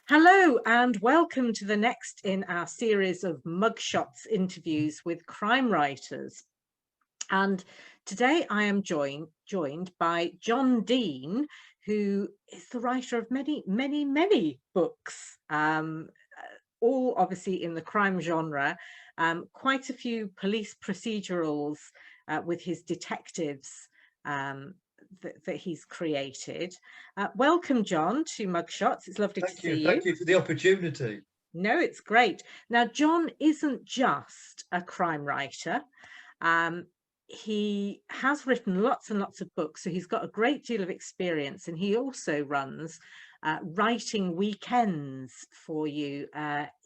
Hello and welcome to the next in our series of mugshots interviews with crime writers. And today I am joined by John Dean, who is the writer of many books, all obviously in the crime genre, quite a few police procedurals with his detectives that he's created. Welcome, John, to Mugshots. It's lovely to see you. Thank you for the opportunity. No, it's great. Now, John isn't just a crime writer. He has written lots and lots of books, so he's got a great deal of experience, and he also runs writing weekends for you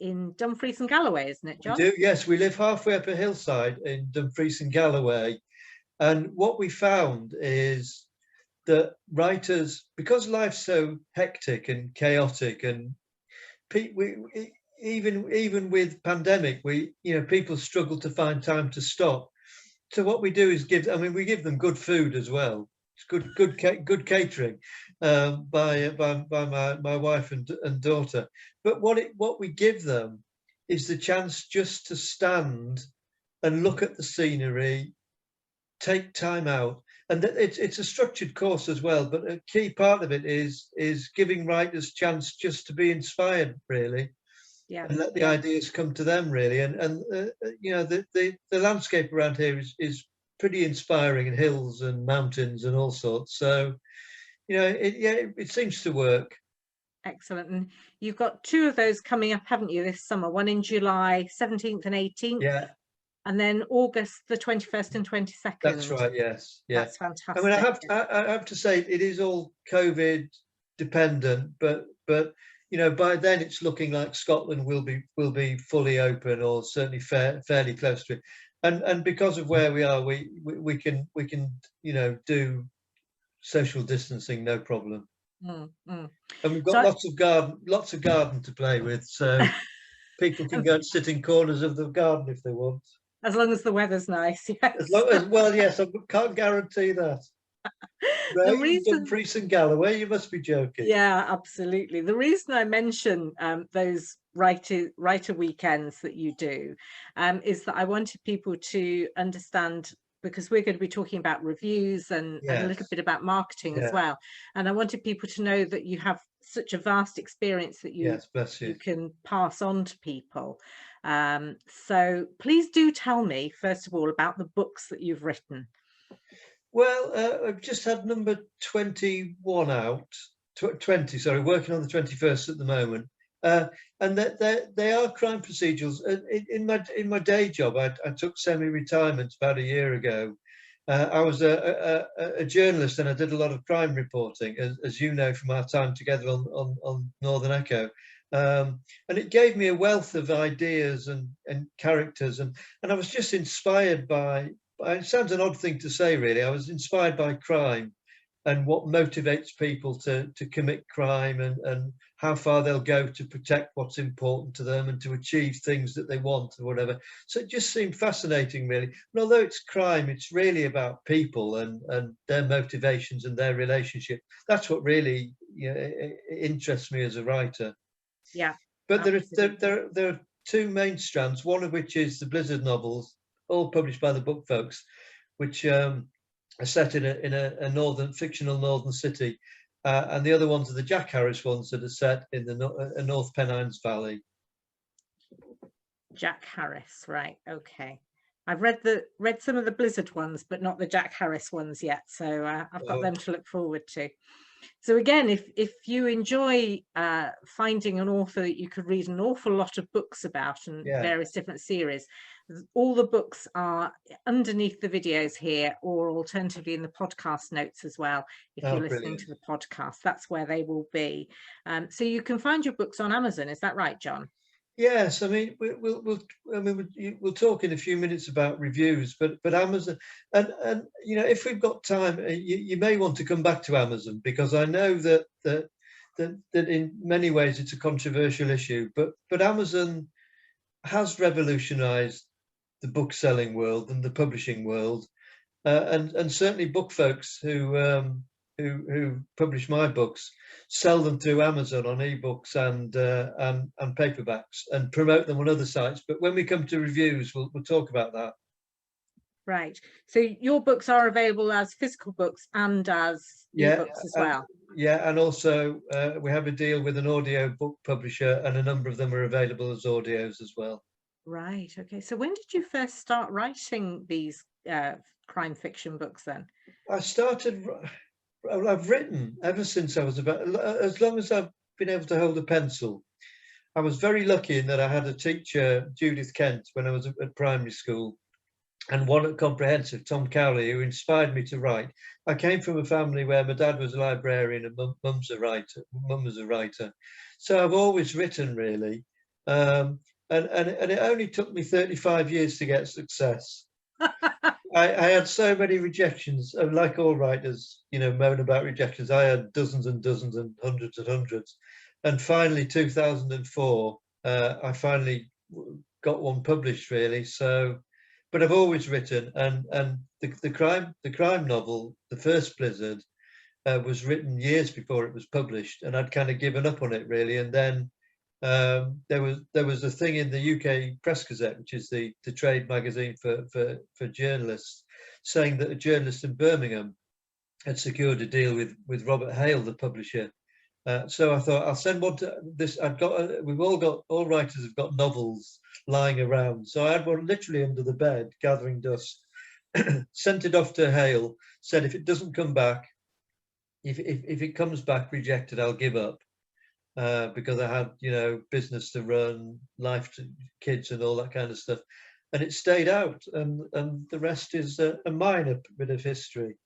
in Dumfries and Galloway, isn't it, John? We do, yes. We live halfway up a hillside in Dumfries and Galloway. And what we found is that writers, because life's so hectic and chaotic, and even with pandemic, people struggle to find time to stop. So what we do is we give them good food as well. It's good catering by my wife and daughter. But what we give them is the chance just to stand and look at the scenery, take time out, and it's a structured course as well. But a key part of it is giving writers chance just to be inspired, really. Yeah, and let the ideas come to them, really. And the landscape around here is pretty inspiring, and hills and mountains and all sorts. So it seems to work. Excellent. And you've got two of those coming up, haven't you, this summer? One in July 17th and 18th. Yeah. And then August the 21st and 22nd. That's right. Yes. Yeah. That's fantastic. I mean, I have to say it is all COVID dependent, but by then it's looking like Scotland will be fully open, or certainly fairly close to it. And because of where we are, we can do social distancing, no problem. And we've got lots of garden to play with, so people can go and sit in corners of the garden if they want. As long as the weather's nice, yes. Well, yes, I can't guarantee that. Dumfries and Galloway, you must be joking. Yeah, absolutely. The reason I mention those writer weekends that you do is that I wanted people to understand, because we're going to be talking about reviews and a little bit about marketing as well. And I wanted people to know that you have such a vast experience that you can pass on to people. So please do tell me, first of all, about the books that you've written. Well, I've just had number 21 out, 20, sorry, working on the 21st at the moment. And they are crime procedurals. In my day job, I took semi-retirement about a year ago. I was a journalist, and I did a lot of crime reporting, as you know from our time together on Northern Echo. And it gave me a wealth of ideas and characters, and I was just inspired by. It sounds an odd thing to say, really. I was inspired by crime and what motivates people to commit crime, and how far they'll go to protect what's important to them and to achieve things that they want or whatever. So it just seemed fascinating, really. And although it's crime, it's really about people and their motivations and their relationship. That's what really interests me as a writer. Yeah. But there are two main strands, one of which is the Blizzard novels, all published by the Book Folks, which are set in a fictional northern city, and the other ones are the Jack Harris ones that are set in the North Pennines Valley. Jack Harris, right? Okay. I've read some of the Blizzard ones, but not the Jack Harris ones yet, so I've got them to look forward to. So again, if you enjoy finding an author that you could read an awful lot of books about and various different series, all the books are underneath the videos here, or alternatively in the podcast notes as well. If you're listening to the podcast, that's where they will be. So you can find your books on Amazon. Is that right, John? Yes, I mean we'll talk in a few minutes about reviews, but Amazon, and if we've got time, you may want to come back to Amazon, because I know that in many ways it's a controversial issue, but Amazon has revolutionized the book selling world and the publishing world, and certainly Book Folks, who who publish my books sell them through Amazon on ebooks and paperbacks and promote them on other sites. But when we come to reviews, we'll talk about that. Right. So your books are available as physical books and as ebooks as well. Yeah, and also we have a deal with an audio book publisher, and a number of them are available as audios as well. Right. Okay. So when did you first start writing these crime fiction books then? I've written ever since I was as long as I've been able to hold a pencil. I was very lucky in that I had a teacher, Judith Kent, when I was at primary school, and one at comprehensive, Tom Cowley, who inspired me to write. I came from a family where my dad was a librarian and mum was a writer. So I've always written, really. And it only took me 35 years to get success. I had so many rejections, like all writers, moan about rejections. I had dozens and dozens and hundreds. And finally, 2004, I finally got one published, really. So, but I've always written, and the crime novel, The First Blizzard, was written years before it was published, and I'd kind of given up on it, really. And then there was a thing in the UK Press Gazette, which is the trade magazine for journalists, saying that a journalist in Birmingham had secured a deal with Robert Hale, the publisher. So I thought I'll send one to this. All writers have got novels lying around, so I had one literally under the bed gathering dust. Sent it off to Hale. Said if it doesn't come back, if it comes back rejected, I'll give up. Because I had, business to run, life to kids and all that kind of stuff. And it stayed out, and the rest is a minor bit of history.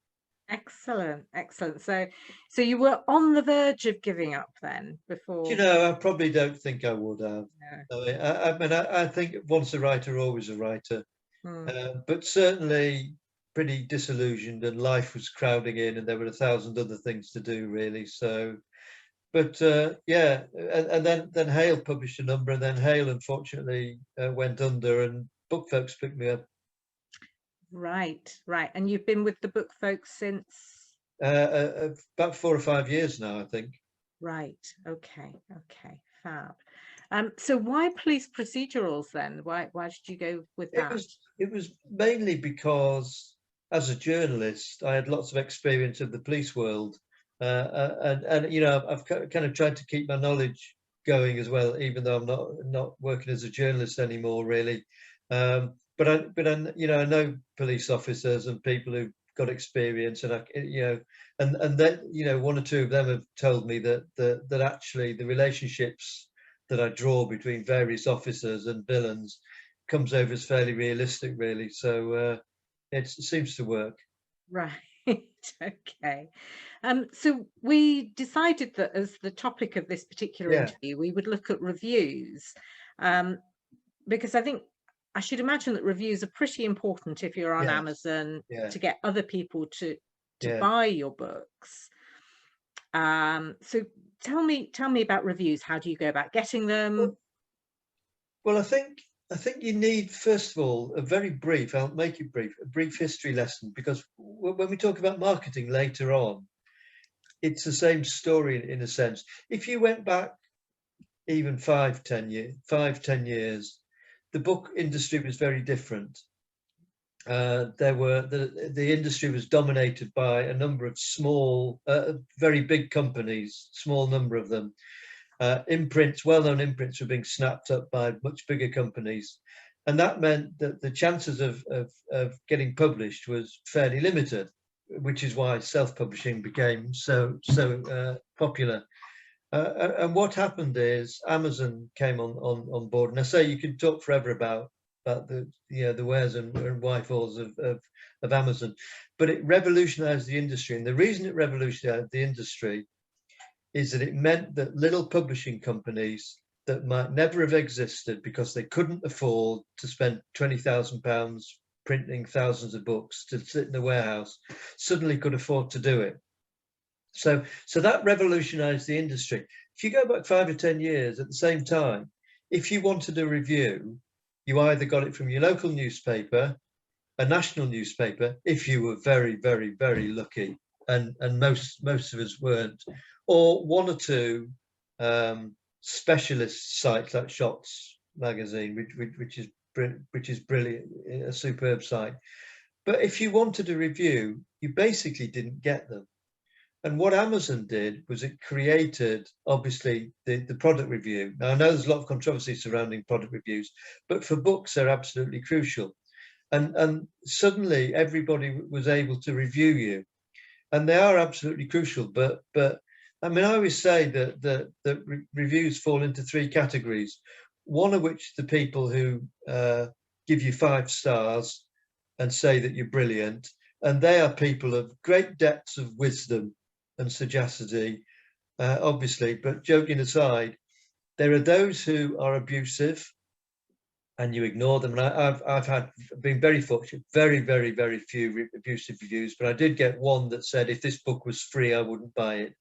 Excellent. So you were on the verge of giving up then before? I probably don't think I would have. No. I think once a writer, always a writer. But certainly pretty disillusioned, and life was crowding in, and there were 1,000 other things to do, really. So, but yeah, and then Hale published a number, and then Hale unfortunately went under, and Book Folks picked me up. Right. And you've been with the Book Folks since? About 4 or 5 years now, I think. Right. Okay. Fab. So why Police Procedurals then? Why did you go with that? It was mainly because as a journalist, I had lots of experience of the police world. And I've kind of tried to keep my knowledge going as well, even though I'm not working as a journalist anymore, really. But I know police officers and people who've got experience, and and then one or two of them have told me that actually the relationships that I draw between various officers and villains comes over as fairly realistic, really. So it seems to work. Right. Okay. So we decided that as the topic of this particular interview, we would look at reviews, because I should imagine that reviews are pretty important if you're on Amazon to get other people to buy your books. So tell me about reviews. How do you go about getting them? Well, I think you need, first of all, I'll make it brief, a brief history lesson, because when we talk about marketing later on, it's the same story in a sense. If you went back even 5-10 years, the book industry was very different. The industry was dominated by a number of small, very big companies, small number of them. Well-known imprints were being snapped up by much bigger companies, and that meant that the chances of getting published was fairly limited, which is why self-publishing became so popular. And what happened is Amazon came on board, and I say you could talk forever about the wheres and wherefores of Amazon, but it revolutionized the industry. And the reason it revolutionized the industry is that it meant that little publishing companies that might never have existed because they couldn't afford to spend £20,000 printing thousands of books to sit in a warehouse suddenly could afford to do it. So that revolutionized the industry. If you go back 5 or 10 years at the same time, if you wanted a review, you either got it from your local newspaper, a national newspaper, if you were very, very, very lucky, and most of us weren't, or one or two specialist sites like Shots magazine, which is brilliant, a superb site. But if you wanted a review, you basically didn't get them. And what Amazon did was it created, obviously, the product review. Now, I know there's a lot of controversy surrounding product reviews, but for books, they're absolutely crucial. And suddenly everybody was able to review you. And they are absolutely crucial. But I mean, I always say that reviews fall into three categories. One of which the people who give you 5 stars and say that you're brilliant. And they are people of great depths of wisdom and sagacity, obviously. But joking aside, there are those who are abusive and you ignore them. And I've been very fortunate, very few abusive reviews, but I did get one that said, if this book was free, I wouldn't buy it.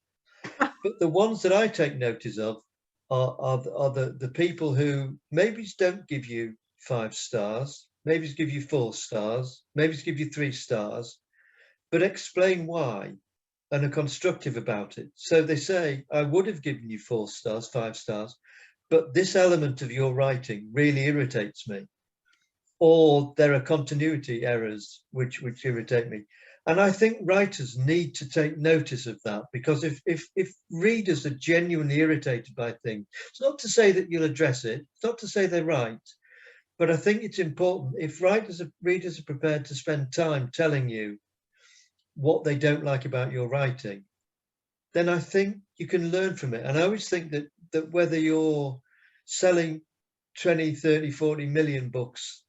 But the ones that I take notice of are the people who maybe don't give you 5 stars, maybe give you 4 stars, maybe give you 3 stars, but explain why and are constructive about it. So they say, I would have given you 4 stars, 5 stars, but this element of your writing really irritates me. Or there are continuity errors which irritate me. And I think writers need to take notice of that, because if readers are genuinely irritated by things, it's not to say that you'll address it, it's not to say they're right, but I think it's important if readers are prepared to spend time telling you what they don't like about your writing, then I think you can learn from it. And I always think that whether you're selling 20, 30, 40 million books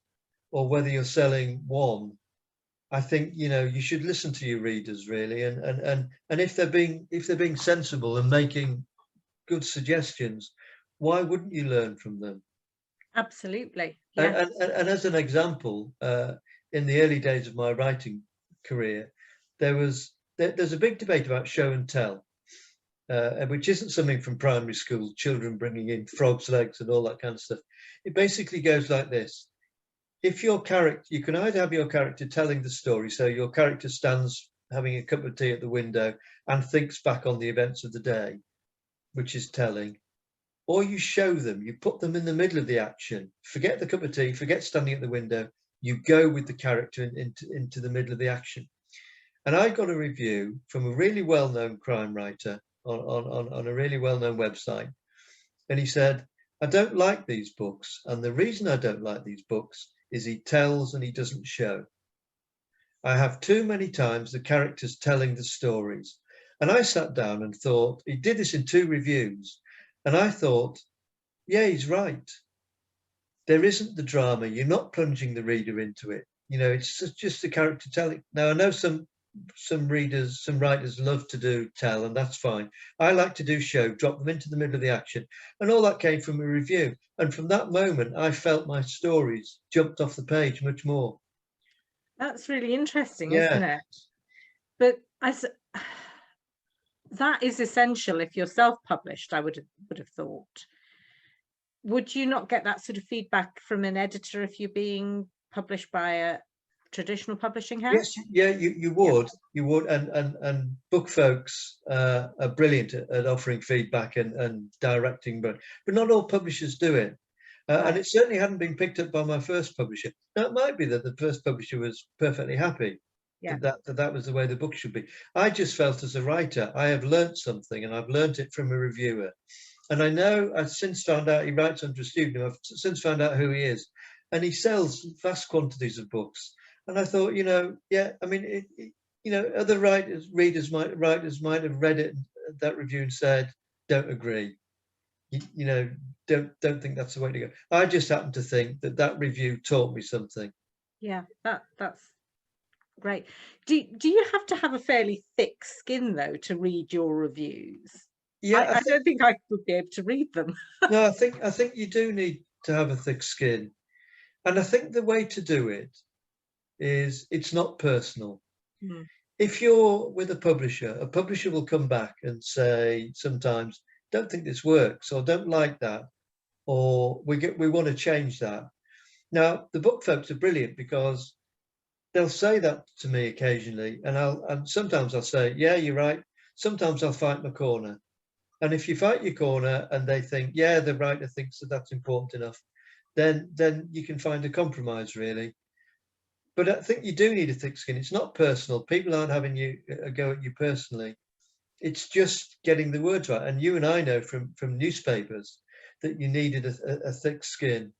or whether you're selling one, I think, you know, you should listen to your readers really, and if they're being sensible and making good suggestions, why wouldn't you learn from them? Absolutely. Yes. And as an example, in the early days of my writing career, there's a big debate about show and tell, which isn't something from primary school, children bringing in frogs' legs and all that kind of stuff. It basically goes like this. If your character, you can either have your character telling the story, so your character stands having a cup of tea at the window and thinks back on the events of the day, which is telling, or you show them, you put them in the middle of the action, forget the cup of tea, forget standing at the window, you go with the character into the middle of the action. And I got a review from a really well-known crime writer on a really well-known website. And he said, I don't like these books. And the reason I don't like these books is he tells and he doesn't show. I have too many times the characters telling the stories. And I sat down and thought, he did this in 2 reviews. And I thought, yeah, he's right. There isn't the drama. You're not plunging the reader into it. You know, it's just the character telling. Now, I know some writers love to do tell, and that's fine. I like to do show, drop them into the middle of the action. And all that came from a review. And from that moment, I felt my stories jumped off the page much more. That's really interesting, Yeah. isn't it? But that is essential if you're self-published, I would have thought. Would you not get that sort of feedback from an editor if you're being published by a traditional publishing house? Yes, yeah, you would, and book folks are brilliant at offering feedback and directing, but not all publishers do it. Right. And it certainly hadn't been picked up by my first publisher. Now, it might be that the first publisher was perfectly happy, that was the way the book should be. I just felt as a writer, I have learnt something, and I've learnt it from a reviewer. And I know I've since found out he writes under a pseudonym. I've since found out who he is, and he sells vast quantities of books. And I thought, you know, yeah, I mean, you know, other readers might have read it, that review, and said, don't agree. You know, don't think that's the way to go. I just happen to think that review taught me something. Yeah, that's great. Do you have to have a fairly thick skin though to read your reviews? Yeah, I don't think I would be able to read them. No, I think you do need to have a thick skin, and I think the way to do it is it's not personal. Mm. If you're with a publisher will come back and say sometimes, don't think this works, or don't like that, or we want to change that. Now, the book folks are brilliant because they'll say that to me occasionally, and sometimes I'll say, yeah, you're right. Sometimes I'll fight my corner. And if you fight your corner and they think, yeah, the writer thinks that that's important enough, then you can find a compromise, really. But I think you do need a thick skin. It's not personal. People aren't having a go at you personally. It's just getting the words right. And you and I know from newspapers that you needed a thick skin.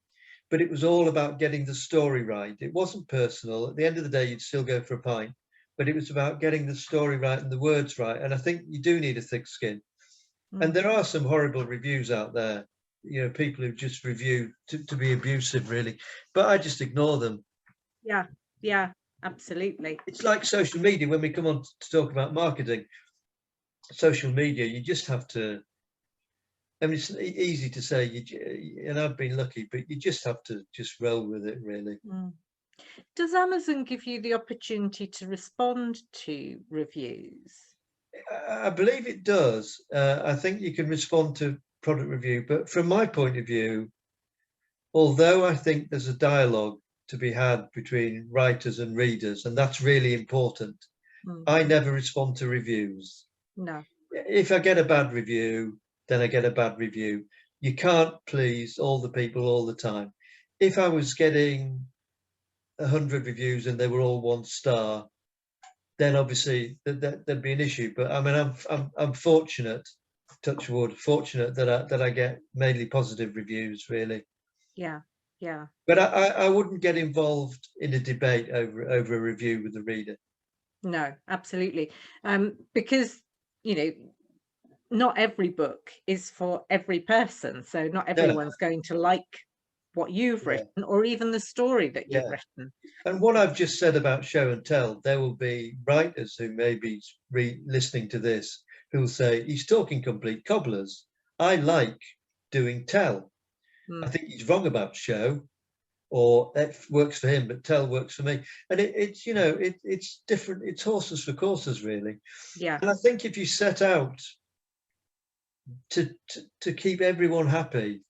But it was all about getting the story right. It wasn't personal. At the end of the day, you'd still go for a pint, but it was about getting the story right and the words right. And I think you do need a thick skin. And there are some horrible reviews out there, people who just review to be abusive, really. But I just ignore them. Yeah, absolutely. It's like social media. When we come on to talk about marketing, social media, you just have to, I mean, it's easy to say, and I've been lucky, but you just have to just roll with it, really. Does Amazon give you the opportunity to respond to reviews? I believe it does. I think you can respond to product review, but from my point of view, although I think there's a dialogue to be had between writers and readers, and that's really important, I never respond to reviews. No. If I get a bad review, then I get a bad review. You can't please all the people all the time. If I was getting 100 reviews and they were all 1 star, then obviously there'd be an issue. But I mean, I'm fortunate, touch wood, fortunate that I get mainly positive reviews, really. Yeah. But I wouldn't get involved in a debate over a review with the reader. No, absolutely. Because, not every book is for every person. So not everyone's going to like what you've written or even the story that you've written. And what I've just said about show and tell, there will be writers who may be listening to this who will say, he's talking complete cobblers. I like doing tell. I think he's wrong about show, or it works for him, but tell works for me. And it's different. It's horses for courses, really. Yeah. And I think if you set out to keep everyone happy,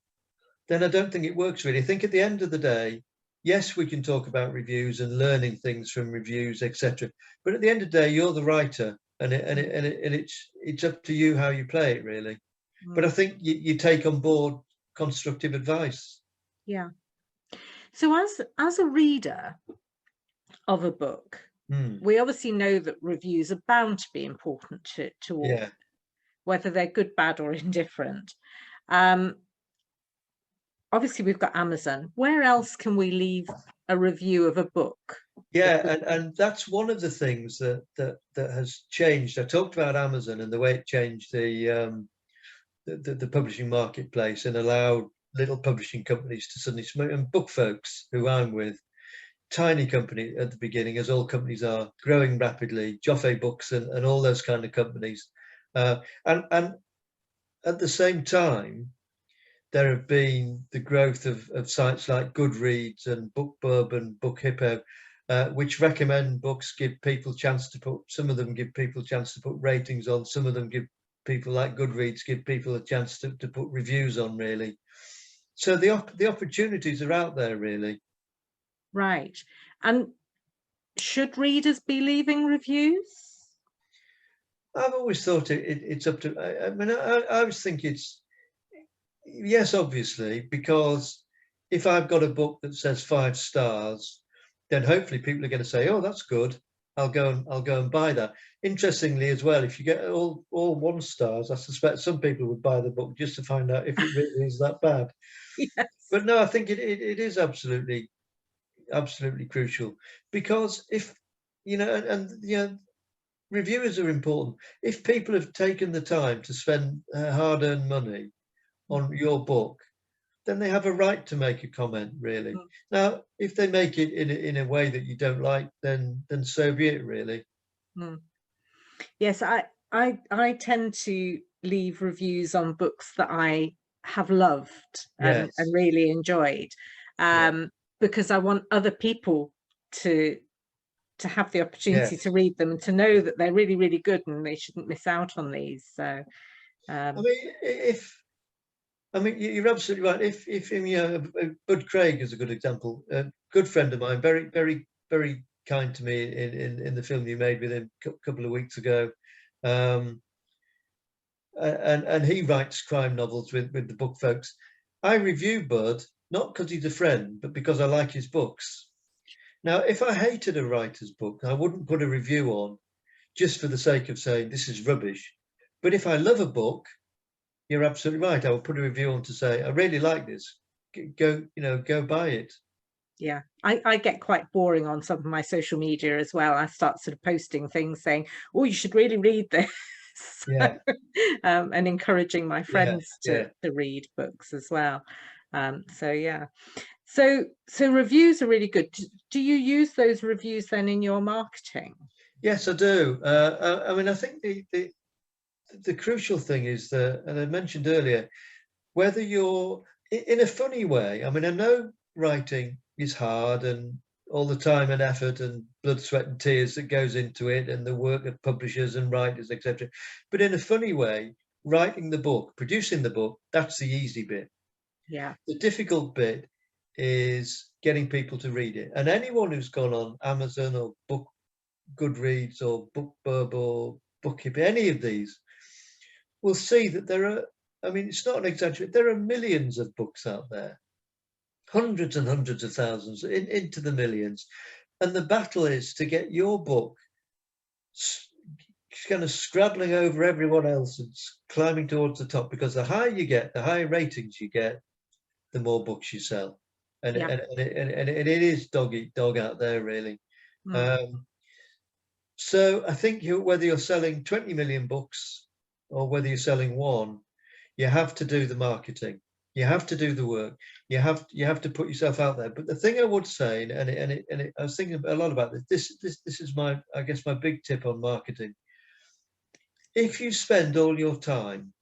then I don't think it works, really. I think at the end of the day, yes, we can talk about reviews and learning things from reviews, etc. But at the end of the day, you're the writer, and it's up to you how you play it, really. But I think you take on board constructive advice. Yeah. So as a reader of a book, we obviously know that reviews are bound to be important to all, whether they're good, bad, or indifferent. Obviously, we've got Amazon. Where else can we leave a review of a book? Yeah, and that's one of the things that has changed. I talked about Amazon and the way it changed the publishing marketplace and allowed little publishing companies to suddenly, and book folks who I'm with, tiny company at the beginning, as all companies are, growing rapidly, Joffe Books and all those kind of companies. And at the same time, there have been the growth of sites like Goodreads and BookBub and Book Hippo, which recommend books, give people chance to put, some of them give people a chance to put ratings on, some of them give people, like Goodreads, give people a chance to put reviews on, really. So the opportunities are out there, really. Right. And should readers be leaving reviews? I've always thought it's up to, I mean, I always think it's, yes, obviously, because if I've got a book that says 5 stars, then hopefully people are going to say, oh, that's good. I'll go and buy that. Interestingly, as well, if you get all 1 stars, I suspect some people would buy the book just to find out if it really is that bad. Yes. But no, I think it is absolutely crucial, because if reviewers are important. If people have taken the time to spend hard-earned money on your book, then they have a right to make a comment, really. Now, if they make it in a way that you don't like, then so be it, really. Yes, I tend to leave reviews on books that I have loved and really enjoyed, because I want other people to have the opportunity to read them and to know that they're really, really good and they shouldn't miss out on these. So, I mean, you're absolutely right. If Bud Craig is a good example, a good friend of mine, very, very, very kind to me in the film you made with him a couple of weeks ago. And he writes crime novels with the book folks. I review Bud, not because he's a friend, but because I like his books. Now, if I hated a writer's book, I wouldn't put a review on just for the sake of saying this is rubbish. But if I love a book, you're absolutely right. I will put a review on to say, I really like this. Go buy it. Yeah, I get quite boring on some of my social media as well. I start sort of posting things saying, oh, you should really read this. Yeah. And encouraging my friends Yeah. to read books as well. So yeah. So reviews are really good. Do you use those reviews then in your marketing? Yes, I do. I mean, I think the crucial thing is that, and I mentioned earlier, whether you're in a funny way. I mean, I know writing is hard and all the time and effort and blood, sweat and tears that goes into it, and the work of publishers and writers, etc. But in a funny way, writing the book, producing the book, that's the easy bit. Yeah. The difficult bit is getting people to read it. And anyone who's gone on Amazon or Goodreads or BookBub or Bookkeeper, any of these, will see that there are, I mean, it's not an exaggeration, there are millions of books out there, hundreds and hundreds of thousands, into the millions. And the battle is to get your book kind of scrabbling over everyone else and climbing towards the top, because the higher you get, the higher ratings you get, the more books you sell. And, Yeah. and it is dog eat dog out there, really. So I think whether you're selling 20 million books or whether you're selling one, you have to do the marketing. You have to do the work. You have to put yourself out there. But the thing I would say, I was thinking a lot about this. This is my big tip on marketing. If you spend all your time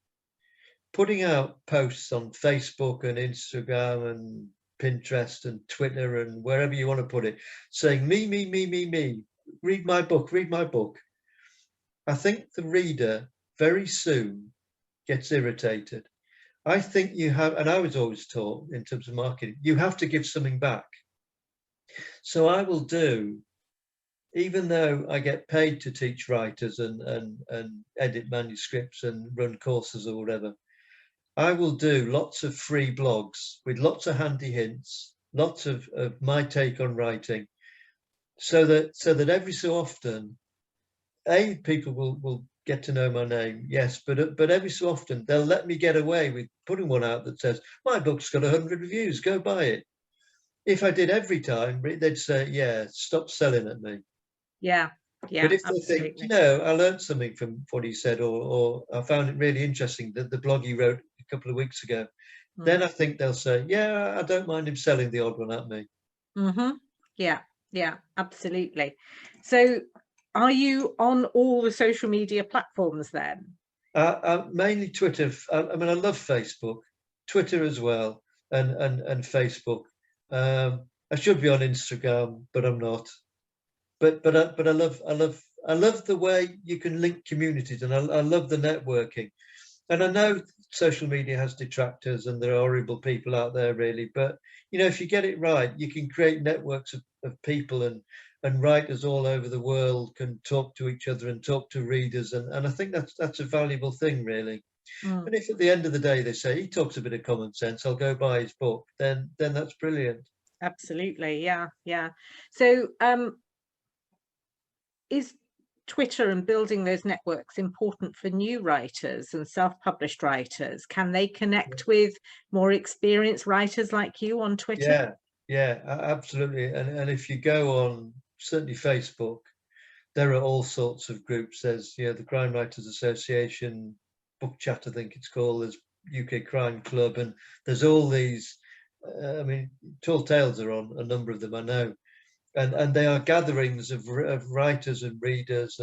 putting out posts on Facebook and Instagram and Pinterest and Twitter and wherever you want to put it, saying me, read my book, I think the reader very soon gets irritated. I think you have, and I was always taught in terms of marketing, you have to give something back. So I will do, even though I get paid to teach writers and edit manuscripts and run courses or whatever, I will do lots of free blogs with lots of handy hints, lots of my take on writing, so that every so often, people will get to know my name, yes, but every so often they'll let me get away with putting one out that says, my book's got 100 reviews, go buy it. If I did every time, they'd say, yeah, stop selling at me. Yeah. Yeah, but if absolutely. they think, I learned something from what he said, or I found it really interesting, that the blog he wrote a couple of weeks ago, then I think they'll say, yeah, I don't mind him selling the odd one at me. Yeah, absolutely. So are you on all the social media platforms then? Mainly Twitter. I mean, I love Facebook, Twitter as well, and Facebook. I should be on Instagram, but I'm not. But I love the way you can link communities, and I love the networking. And I know social media has detractors and there are horrible people out there, really. But, if you get it right, you can create networks of people, and writers all over the world can talk to each other and talk to readers. And I think that's a valuable thing, really. And if at the end of the day they say, he talks a bit of common sense, I'll go buy his book, then that's brilliant. Absolutely. Yeah. So is Twitter and building those networks important for new writers and self-published writers? Can they connect with more experienced writers like you on Twitter? Yeah, absolutely. And if you go on, certainly Facebook, there are all sorts of groups. There's the Crime Writers Association, Book Chat, I think it's called. There's UK Crime Club, and there's all these. I mean, Tall Tales are on a number of them, I know. And they are gatherings of writers and readers,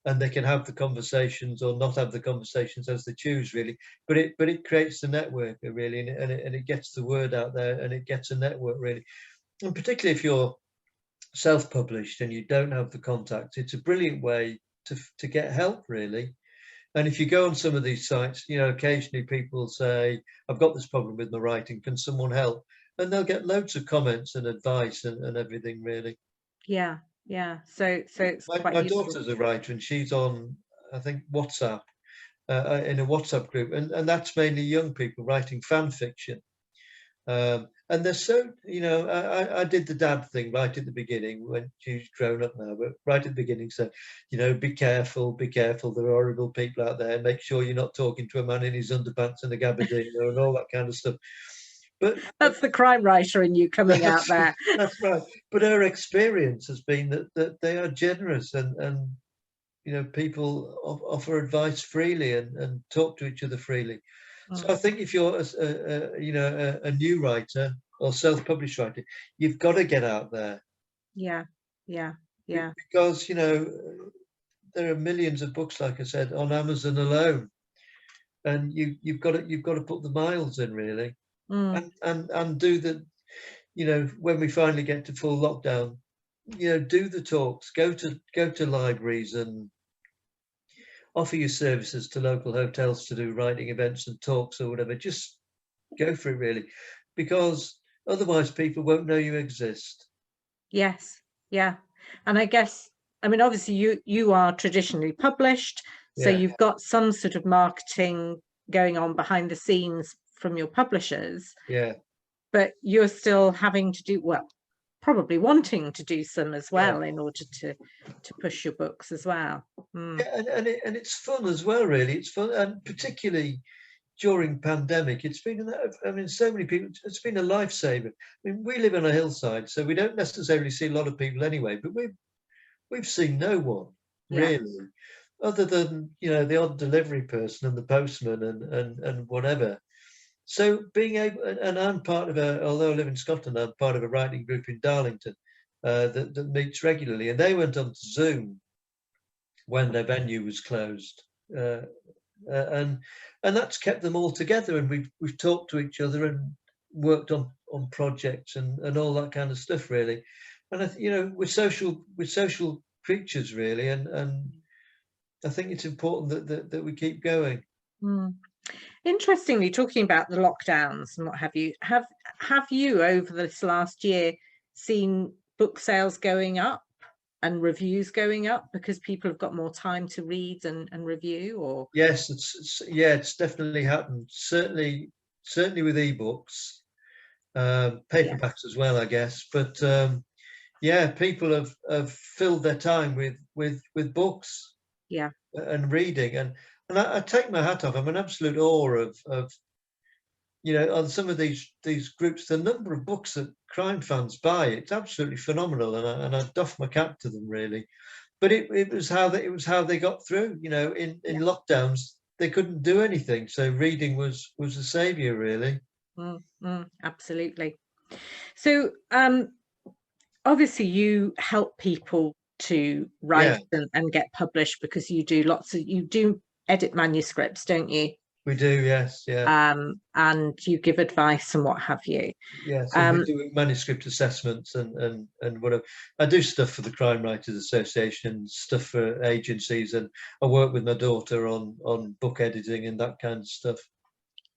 and they can have the conversations or not have the conversations as they choose, really. But it creates the network, really, and it gets the word out there, and it gets a network, really. And particularly if you're self-published and you don't have the contacts, it's a brilliant way to get help, really. And if you go on some of these sites, occasionally people say, I've got this problem with my writing, can someone help? And they'll get loads of comments and advice and everything, really. Yeah, yeah. So it's quite My useful. daughter's a writer, and she's on, I think, WhatsApp, in a WhatsApp group, and that's mainly young people writing fan fiction. And they're so, I did the dad thing right at the beginning when she's grown up now, but right at the beginning said, be careful, there are horrible people out there. Make sure you're not talking to a man in his underpants and a gabardine, and all that kind of stuff. But That's the crime writer in you coming out that's, there. that's right. But her experience has been that they are generous, and people offer advice freely and talk to each other freely. So I think if you're a new writer or self-published writer, you've got to get out there. Yeah, yeah, yeah. Because there are millions of books, like I said, on Amazon alone, and you've got to put the miles in, really, and do the, when we finally get to full lockdown, do the talks, go to libraries and offer your services to local hotels to do writing events and talks or whatever. Just go for it, really, because otherwise people won't know you exist. Yes, yeah. And I guess, I mean, obviously you are traditionally published, so Yeah, you've got some sort of marketing going on behind the scenes from your publishers, yeah, but you're still having to do, well, probably wanting to do some as yeah. well in order to push your books as well. Yeah, and it's fun as well, really. It's fun, and particularly during pandemic, it's been, I mean, so many people, it's been a lifesaver. I mean, we live on a hillside, so we don't necessarily see a lot of people anyway, but we've seen no one Yeah, really, other than the odd delivery person and the postman and whatever. So being able, and I'm part of although I live in Scotland, I'm part of a writing group in Darlington that meets regularly, and they went on to Zoom when their venue was closed. Uh, and that's kept them all together, and we've talked to each other and worked on projects and all that kind of stuff, really. And we're social creatures, really, and I think it's important that we keep going. Interestingly, talking about the lockdowns and what have you, have you over this last year seen book sales going up and reviews going up because people have got more time to read and review? Or Yes, it's definitely happened. Certainly with ebooks, paperbacks as well, I guess. But yeah, people have filled their time with books yeah, and reading, and I take my hat off. I'm an absolute awe of on some of these groups, the number of books that crime fans buy. It's absolutely phenomenal, and I doff my cap to them, really. But it was how they got through. In lockdowns they couldn't do anything, so reading was a savior, really. Absolutely. So obviously you help people to write Yeah, and get published because you do edit manuscripts, don't you? we do. Yes, yeah, And you give advice and what have you. yes, and we do manuscript assessments and whatever. I do stuff for the Crime Writers Association, stuff for agencies, and I work with my daughter on book editing and that kind of stuff.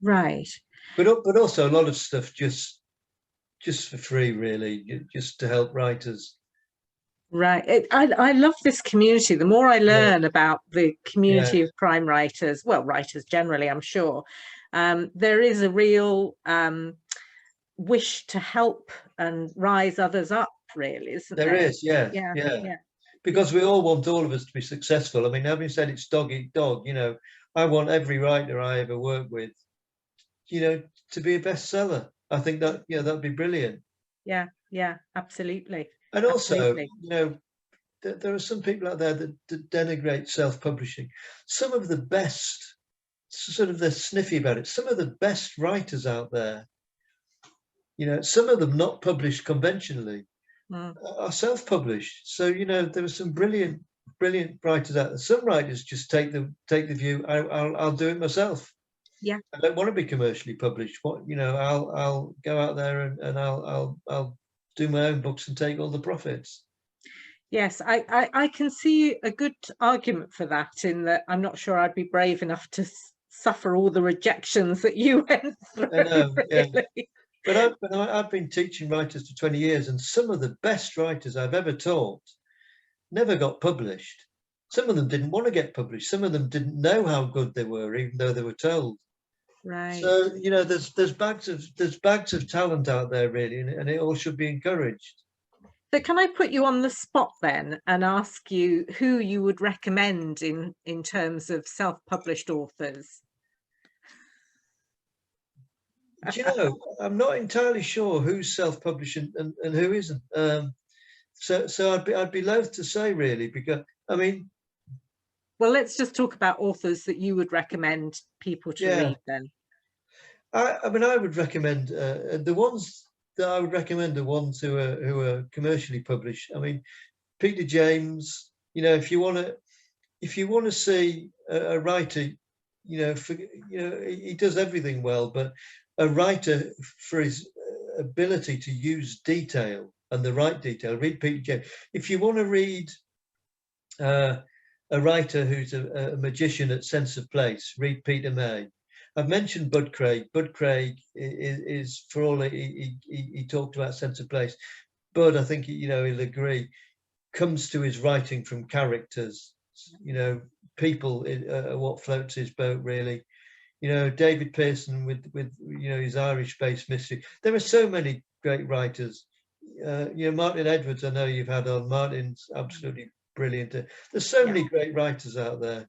Right. But also a lot of stuff just for free, really, just to help writers. Right. I love this community. The more I Yeah, learn about the yeah, community of crime writers, well, writers generally, I'm sure, there is a real wish to help and rise others up, really, isn't there there? is. Yeah, Yeah, yeah. yeah, Because we all want all of us to be successful. I mean, having said it's dog eat dog, I want every writer I ever work with, to be a bestseller. I think that'd be brilliant. yeah, yeah, absolutely. And also, Absolutely. there are some people out there that denigrate self-publishing. Some of the best, sort of, they're sniffy about it. Some of the best writers out there, some of them not published conventionally, are self-published. So there are some brilliant writers out there. Some writers just take the view, I'll do it myself. Yeah. I don't want to be commercially published. I'll go out there and I'll do my own books and take all the profits. Yes, I can see a good argument for that, in that I'm not sure I'd be brave enough to suffer all the rejections that you went through, I know, yeah. really. I've been teaching writers for 20 years, and some of the best writers I've ever taught never got published. Some of them didn't want to get published. Some of them didn't know how good they were, even though they were told. Right. So there's bags of talent out there, really, and it all should be encouraged. So can I put you on the spot then and ask you who you would recommend in terms of self-published authors? Do you know, I'm not entirely sure who's self-published and who isn't. So I'd be loath to say, really, because I mean, well, let's just talk about authors that you would recommend people to read then. I mean, I would recommend the ones that I would recommend are ones who are commercially published. I mean, Peter James. If you want to see a writer, he does everything well, but a writer for his ability to use detail and the right detail, read Peter James. If you want to read a writer who's a magician at sense of place, read Peter May. I've mentioned Bud Craig. Bud Craig is for all he talked about sense of place. Bud, I think he'll agree, comes to his writing from characters. People are what floats his boat, really. David Pearson with his Irish-based mystery. There are so many great writers. Martin Edwards, I know you've had on. Martin's absolutely brilliant. There's so many great writers out there.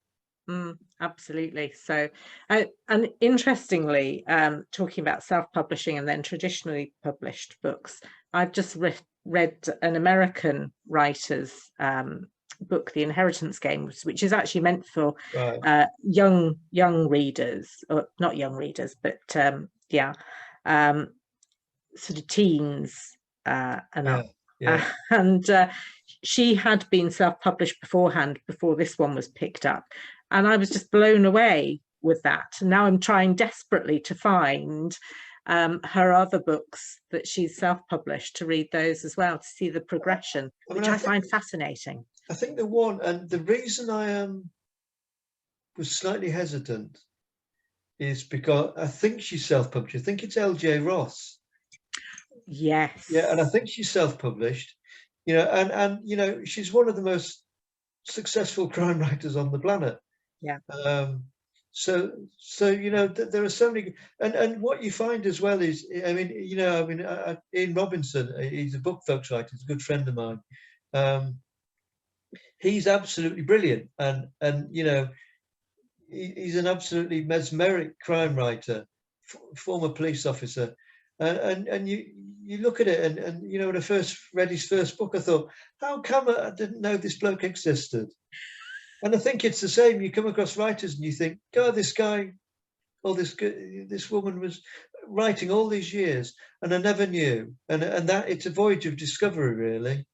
Absolutely. So, and interestingly, talking about self-publishing and then traditionally published books, I've just read an American writer's book, The Inheritance Game, which is actually meant for young readers, or not young readers, but sort of teens and up. And she had been self-published beforehand, before this one was picked up, and I was just blown away with that. Now I'm trying desperately to find her other books that she's self-published, to read those as well, to see the progression, which I find fascinating. I think the one, and the reason I was slightly hesitant is because I think she's self-published. I think it's L.J. Ross. Yes. Yeah, and I think she's self-published. And she's one of the most successful crime writers on the planet. Yeah. So there are so many, and what you find as well is, Ian Robinson, he's a book folks writer, he's a good friend of mine. He's absolutely brilliant, and he's an absolutely mesmeric crime writer, former police officer, and you look at it, and when I first read his first book, I thought, how come I didn't know this bloke existed? And I think it's the same. You come across writers and you think, God, this guy or this woman was writing all these years, and I never knew. And that it's a voyage of discovery, really.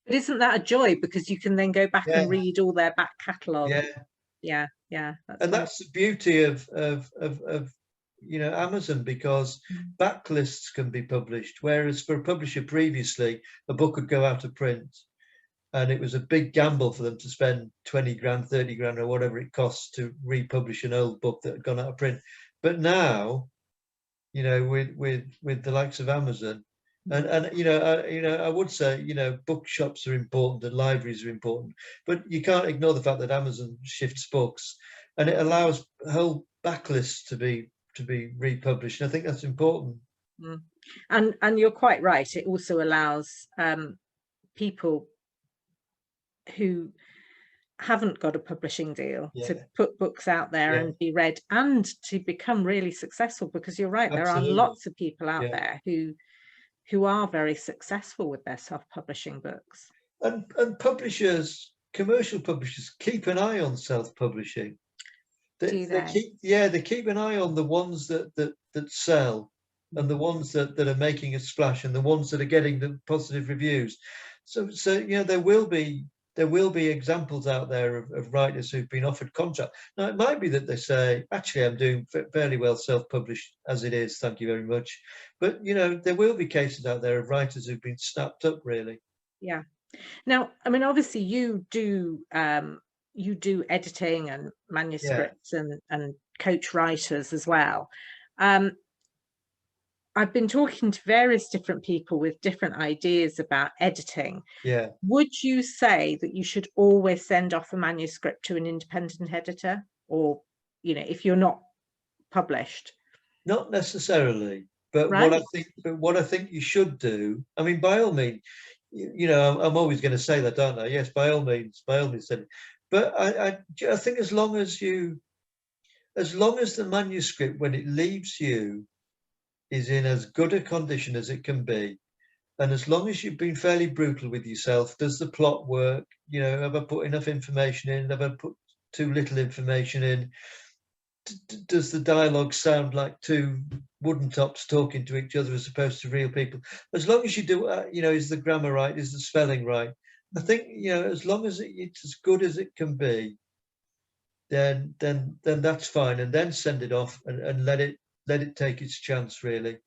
But isn't that a joy, because you can then go back and read all their back catalogue? Yeah. That's the beauty of Amazon, because backlists can be published, whereas for a publisher previously, a book would go out of print. And it was a big gamble for them to spend 20 grand, 30 grand, or whatever it costs to republish an old book that had gone out of print. But now, with the likes of Amazon, and I would say, bookshops are important and libraries are important, but you can't ignore the fact that Amazon shifts books, and it allows whole backlists to be republished. And I think that's important. And you're quite right. It also allows people who haven't got a publishing deal to put books out there and be read, and to become really successful, because you're right, there are lots of people out there who are very successful with their self-publishing books. And publishers, commercial publishers, keep an eye on self-publishing. They keep an eye on the ones that sell, and the ones that are making a splash, and the ones that are getting the positive reviews. So there will be examples out there of writers who've been offered contract. Now, it might be that they say, actually, I'm doing fairly well self-published as it is, thank you very much. But, there will be cases out there of writers who've been snapped up, really. Yeah. Now, I mean, obviously, you do editing and manuscripts and coach writers as well. I've been talking to various different people with different ideas about editing. Yeah. Would you say that you should always send off a manuscript to an independent editor, or, if you're not published? Not necessarily, but Right. what I think you should do, I mean, by all means, I'm always going to say that, aren't I? Yes, by all means, send it. But I think as long as the manuscript, when it leaves you, is in as good a condition as it can be, and as long as you've been fairly brutal with yourself, does the plot work? Have I put enough information in? Have I put too little information in? Does the dialogue sound like two wooden tops talking to each other as opposed to real people? As long as you do, is the grammar right? Is the spelling right? I think, as long as it's as good as it can be, then that's fine, and then send it off and let it take its chance, really.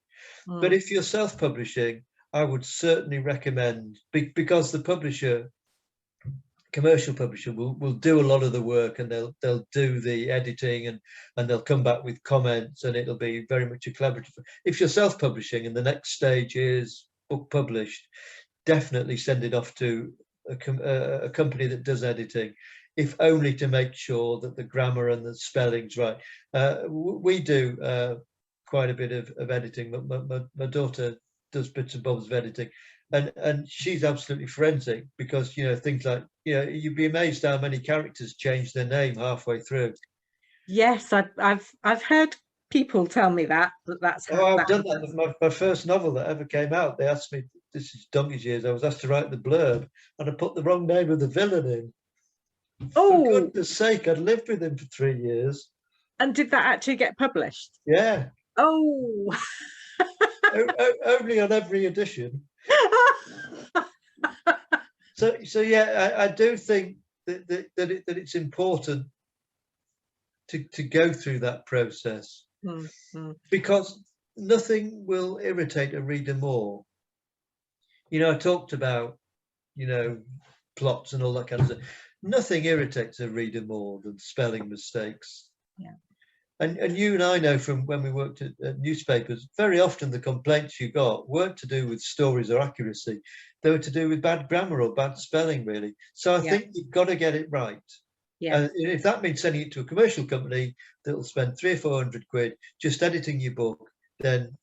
But if you're self-publishing, I would certainly recommend, because the commercial publisher will do a lot of the work, and they'll do the editing, and they'll come back with comments, and it'll be very much a collaborative. If you're self-publishing and the next stage is book published, definitely send it off to a company that does editing, if only to make sure that the grammar and the spelling's right. We do quite a bit of editing. My daughter does bits and bobs of editing, and she's absolutely forensic, because things like, you'd be amazed how many characters change their name halfway through. Yes, I've heard people tell me that's Oh, I've done happens. that. My first novel that ever came out, they asked me, this is donkey's years, I was asked to write the blurb, and I put the wrong name of the villain in. For Oh, goodness sake, I'd lived with him for 3 years. and did that actually get published? Yeah. Oh. Only on every edition. So yeah, I do think that it's important to go through that process, because nothing will irritate a reader more. I talked about, plots and all that kind of stuff. Nothing irritates a reader more than spelling mistakes. Yeah. And you and I know from when we worked at newspapers, very often the complaints you got weren't to do with stories or accuracy. They were to do with bad grammar or bad spelling, really. So I think you've got to get it right. Yeah. If that means sending it to a commercial company that'll spend 300 or 400 quid just editing your book, then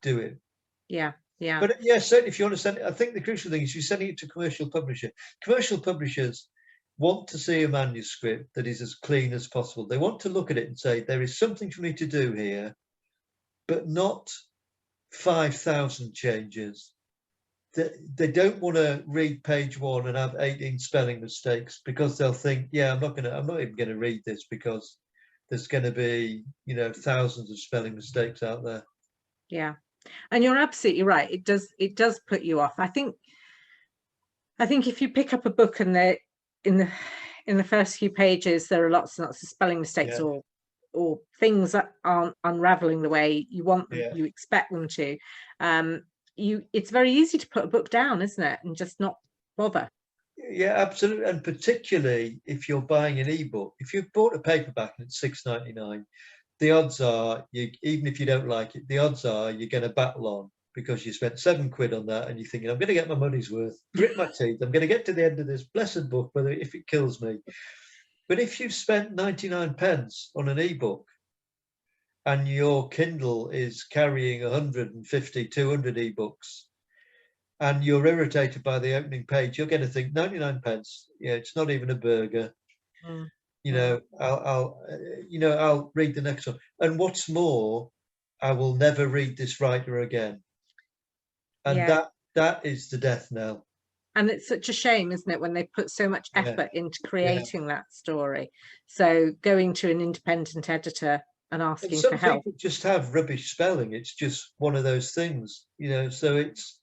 do it. Yeah. Yeah. But yeah, certainly if you want to send it, I think the crucial thing is you're sending it to a commercial publisher. Commercial publishers want to see a manuscript that is as clean as possible. They want to look at it and say, there is something for me to do here, but not 5,000 changes. They don't want to read page 1 and have 18 spelling mistakes, because they'll think, yeah, I'm not even going to read this, because there's going to be, thousands of spelling mistakes out there. Yeah. And you're absolutely right. It does put you off. I think if you pick up a book and in the first few pages there are lots and lots of spelling mistakes, or things that aren't unraveling the way you want them, you expect them to, it's very easy to put a book down, isn't it, and just not bother. Yeah, absolutely. And particularly if you're buying an ebook, if you've bought a paperback and it's $6.99, the odds are, even if you don't like it, the odds are you're going to battle on, because you spent £7 on that, and you're thinking, I'm going to get my money's worth, grit my teeth, I'm going to get to the end of this blessed book, whether if it kills me. But if you've spent 99 pence on an ebook, and your Kindle is carrying 150, 200 ebooks, and you're irritated by the opening page, you're going to think 99 pence, it's not even a burger. I'll read the next one. And what's more, I will never read this writer again. And that is the death knell. And it's such a shame, isn't it, when they put so much effort into creating that story. So going to an independent editor and asking for help. Some people just have rubbish spelling. It's just one of those things, so it's.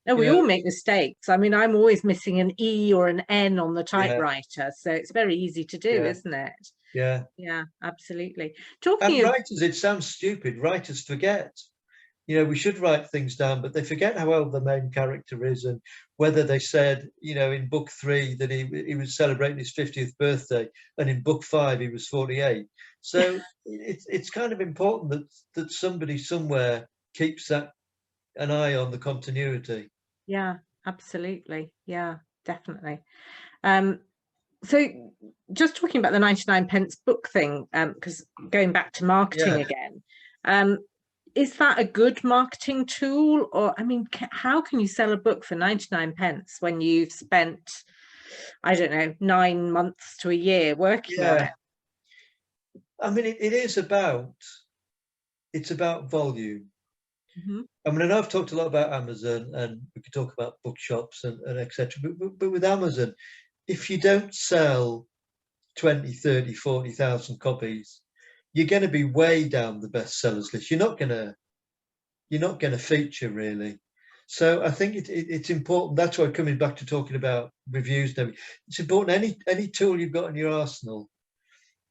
No, we all make mistakes. I mean, I'm always missing an E or an N on the typewriter, so it's very easy to do, isn't it? Yeah. Yeah, absolutely. And writers, it sounds stupid. Writers forget. We should write things down, but they forget how old the main character is, and whether they said, in book 3 that he was celebrating his 50th birthday, and in book 5 he was 48. So it's kind of important that somebody somewhere keeps an eye on the continuity. Yeah, absolutely. Yeah, definitely. So just talking about the 99 pence book thing, because going back to marketing again, is that a good marketing tool? Or, I mean, how can you sell a book for 99 pence when you've spent, I don't know, 9 months to a year working on it? I mean, it's about volume. I mean, I know I've talked a lot about Amazon, and we could talk about bookshops and etc. But with Amazon, if you don't sell 20, 30, 40,000 copies, you're going to be way down the bestsellers list. You're not going to feature really. So I think it's important. That's why coming back to talking about reviews and everything, it's important. Any tool you've got in your arsenal,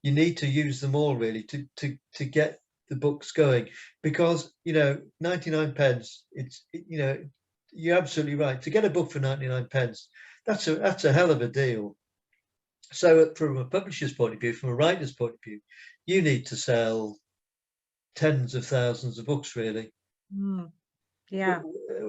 you need to use them all really to get the books going, because 99 pence, you're absolutely right. To get a book for 99 pence, that's a hell of a deal. So from a publisher's point of view, from a writer's point of view, you need to sell tens of thousands of books really. Yeah.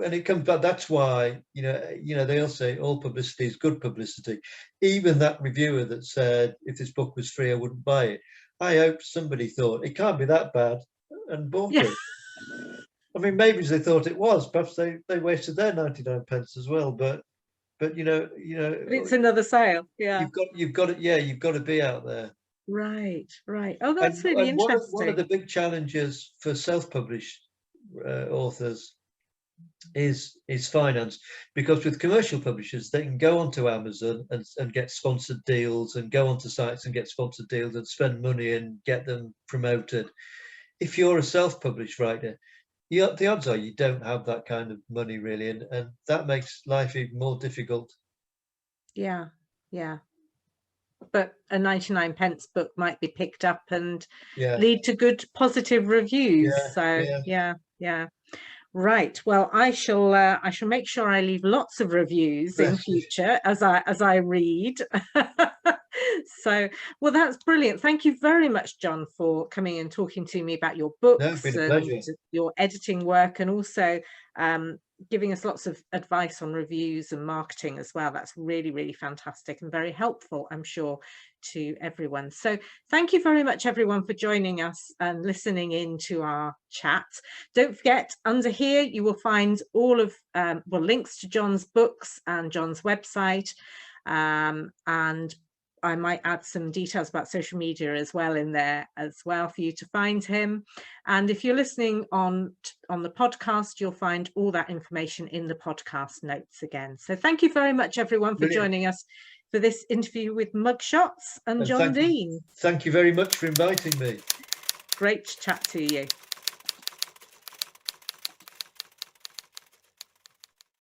And it comes back, that's why they all say all publicity is good publicity. Even that reviewer that said if this book was free I wouldn't buy it, I hope somebody thought it can't be that bad and bought it. I mean, maybe they thought it was, perhaps they wasted their 99 pence as well, but it's another sale. You've got to be out there. Right. Oh, that's really interesting. One of the big challenges for self-published authors is finance, because with commercial publishers they can go onto Amazon and get sponsored deals, and go onto sites and get sponsored deals and spend money and get them promoted. If you're a self-published writer, the odds are you don't have that kind of money really, and that makes life even more difficult. Yeah. But a 99 pence book might be picked up and lead to good positive reviews. Yeah. Right. Well, I shall make sure I leave lots of reviews in future as I read. So, well, that's brilliant. Thank you very much, John, for coming and talking to me about your books and your editing work, and also giving us lots of advice on reviews and marketing as well. That's really, really fantastic and very helpful, I'm sure, to everyone. So thank you very much, everyone, for joining us and listening in to our chat. Don't forget, under here you will find all of links to John's books and John's website, and I might add some details about social media as well in there as well for you to find him. And if you're listening on the podcast, you'll find all that information in the podcast notes again. So thank you very much, everyone, for joining us for this interview with Mugshots and John Dean. Thank you very much for inviting me. Great to chat to you.